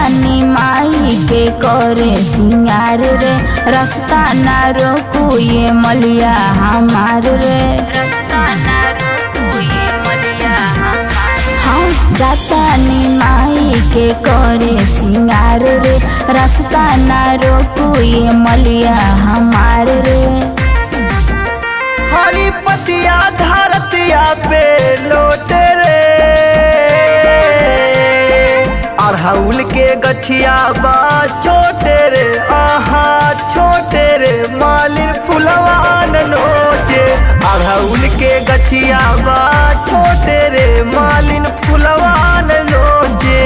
नी माई के करे सिंगार रे, रास्ता ना रोकू ये मलिया हमार रे, रास्ता ना रोकू ये मलिया हमार। हाँ जाता नी माई के करे सिंगार रे, रास्ता ना रोकू ये मलिया हमार रे। हरी पतिया धरतिया पे लोटे रे, अड़हुल के गछिया बा छोटे रे, आहा छोटे रे मालिन फुलवान नोचे। अड़हुल के गछिया बा छोटे रे मालिन फुलवान नोचे।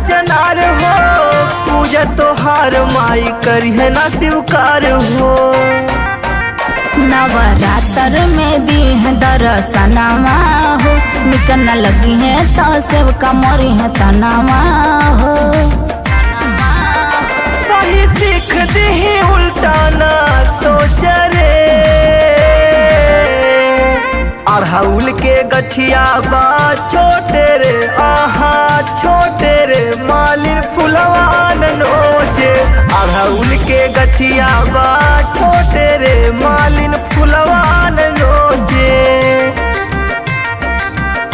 चनार हो पूजा तोहार माई करिए ना स्वीकार हो। नवरात्र में दी है दर्शनमा हो, निकल लगी है तो सेव कमरी है तनामा हो। सही सीख दी उल्टा ना सोच रे, अड़हुल के गछिया बा छोटे रे, आहा छोटे रे मालिन फुलवान नोचे। अड़हुल के गछिया बा छोटे रे मालिन फुलवान नोचे,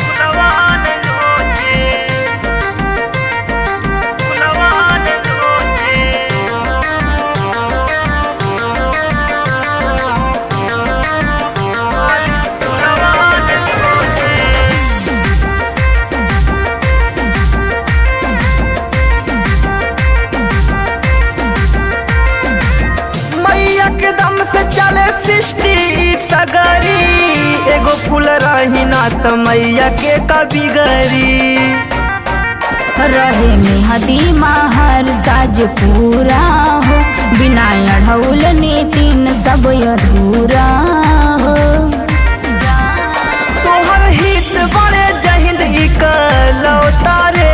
फुलवान नोचे, फुलवान नोचे। चले सृष्टि सगरी, एगो फूल रही ना त मैया के कभी गरी। रहे मेहदी महर साज पूरा हो, बिना अड़हुल नितिन सब अधूरा हो। तोहर हित बड़े जहिंद इकलौता रे,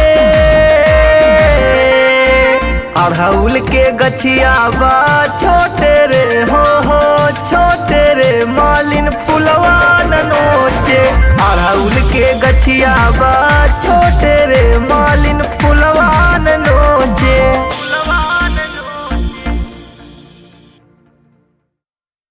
अड़हुल के गछिया बा छोटे रे हो छोटे रे मालिन फुलवान नोचे। अड़हुल के गछिया बा छोटे रे मालिन फुलवान